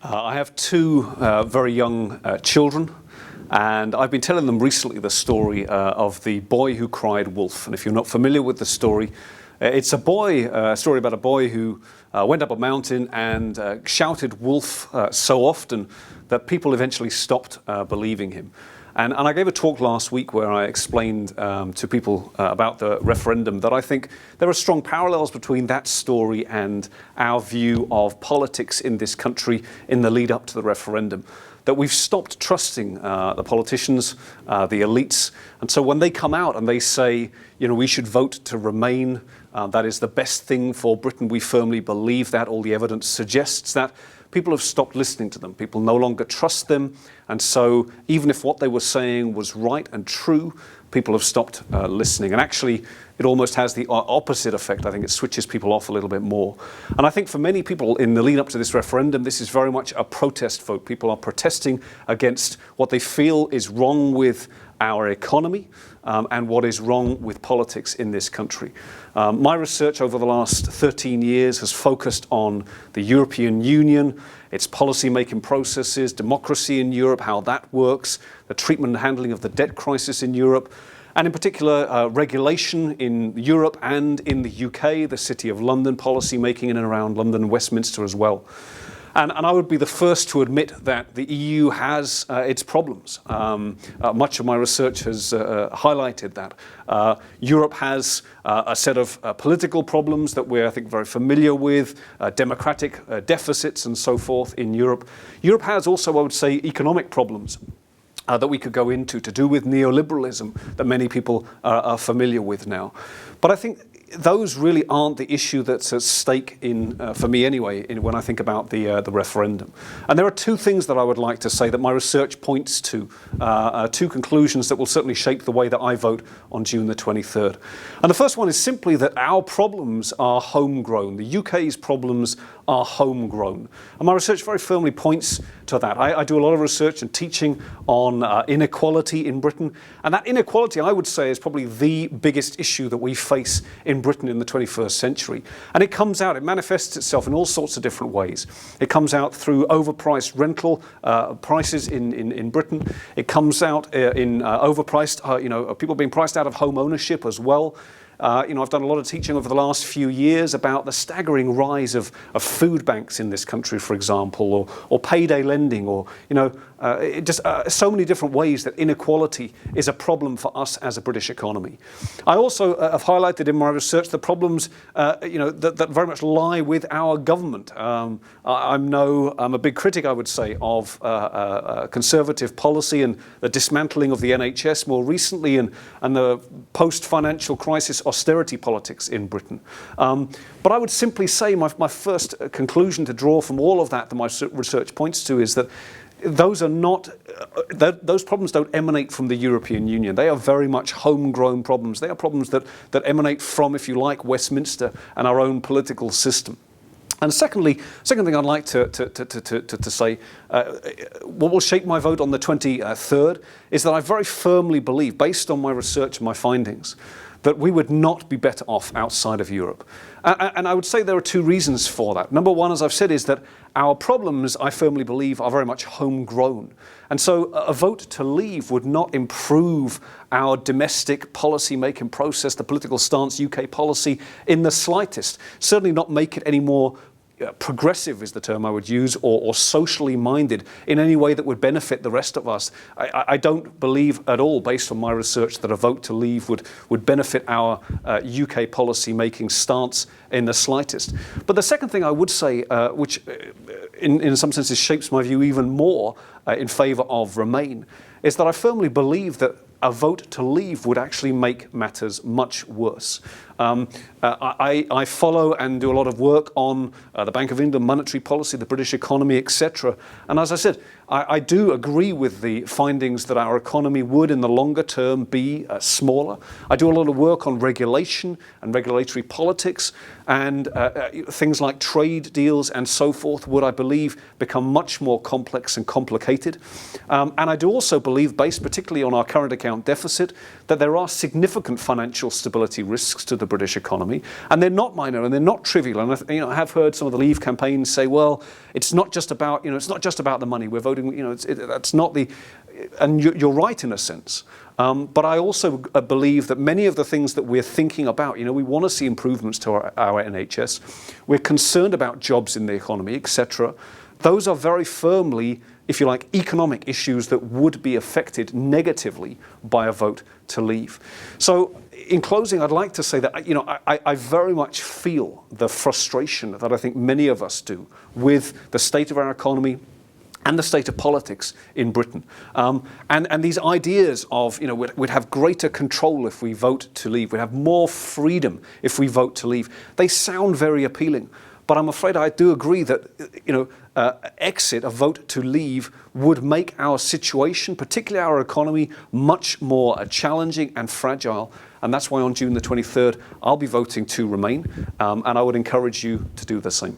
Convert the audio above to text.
I have two very young children, and I've been telling them recently the story of the boy who cried wolf. And if you're not familiar with the story, it's a story about a boy who went up a mountain and shouted wolf so often that people eventually stopped believing him. And I gave a talk last week where I explained to people about the referendum that I think there are strong parallels between that story and our view of politics in this country in the lead up to the referendum. That we've stopped trusting the politicians, the elites. And so when they come out and they say, we should vote to remain, that is the best thing for Britain, we firmly believe that. All the evidence suggests that. People have stopped listening to them. People no longer trust them. And so even if what they were saying was right and true, people have stopped listening. And actually, it almost has the opposite effect. I think it switches people off a little bit more. And I think for many people in the lead up to this referendum, this is very much a protest vote. People are protesting against what they feel is wrong with our economy and what is wrong with politics in this country. My research over the last 13 years has focused on the European Union, its policy-making processes, democracy in Europe, how that works, the treatment and handling of the debt crisis in Europe, and in particular regulation in Europe and in the UK, the City of London, policy-making in and around London and Westminster as well. And I would be the first to admit that the EU has its problems. Much of my research has highlighted that. Europe has a set of political problems that we're, I think, very familiar with, democratic deficits and so forth in Europe. Europe has also, I would say, economic problems that we could go into to do with neoliberalism that many people are familiar with now. But I think those really aren't the issue that's at stake for me anyway, when I think about the referendum. And there are two things that I would like to say that my research points to, two conclusions that will certainly shape the way that I vote on June the 23rd. And the first one is simply that our problems are homegrown. The UK's problems are homegrown. And my research very firmly points to that. I do a lot of research and teaching on inequality in Britain. And that inequality, I would say, is probably the biggest issue that we face in Britain in the 21st century. And it manifests itself in all sorts of different ways. It comes out through overpriced rental prices in Britain. It comes out in overpriced, people being priced out of home ownership as well. I've done a lot of teaching over the last few years about the staggering rise of food banks in this country, for example, or payday lending, or so many different ways that inequality is a problem for us as a British economy. I also have highlighted in my research the problems that very much lie with our government. I'm a big critic, I would say, of conservative policy and the dismantling of the NHS more recently, and the post-financial crisis austerity politics in Britain. But I would simply say my first conclusion to draw from all of that my research points to is that those problems don't emanate from the European Union. They are very much homegrown problems. They are problems that emanate from, if you like, Westminster and our own political system. And second thing I'd like to say, what will shape my vote on the 23rd is that I very firmly believe, based on my research and my findings, that we would not be better off outside of Europe. And I would say there are two reasons for that. Number one, as I've said, is that our problems, I firmly believe, are very much homegrown. And so a vote to leave would not improve our domestic policy-making process, the political stance, UK policy, in the slightest. Certainly not make it any more progressive is the term I would use, or socially minded in any way that would benefit the rest of us. I don't believe at all, based on my research, that a vote to leave would benefit our UK policy-making stance in the slightest. But the second thing I would say, which in some senses shapes my view even more in favour of Remain, is that I firmly believe that a vote to leave would actually make matters much worse. I follow and do a lot of work on the Bank of England monetary policy, the British economy, etc. And as I said, I do agree with the findings that our economy would, in the longer term, be smaller. I do a lot of work on regulation and regulatory politics, and things like trade deals and so forth would, I believe, become much more complex and complicated. And I do also believe, based particularly on our current account deficit, that there are significant financial stability risks to the British economy, and they're not minor and they're not trivial. And I have heard some of the Leave campaigns say, well, it's not just about the money. We're voting, that's not the, and you're right in a sense. But I also believe that many of the things that we're thinking about, we want to see improvements to our NHS. We're concerned about jobs in the economy, etc. Those are very firmly, if you like, economic issues that would be affected negatively by a vote to leave. So in closing, I'd like to say that, I very much feel the frustration that I think many of us do with the state of our economy and the state of politics in Britain. And these ideas of, we'd have greater control if we vote to leave, we'd have more freedom if we vote to leave, they sound very appealing. But I'm afraid I do agree that, exit, a vote to leave, would make our situation, particularly our economy, much more challenging and fragile. And that's why on June the 23rd, I'll be voting to remain. And I would encourage you to do the same.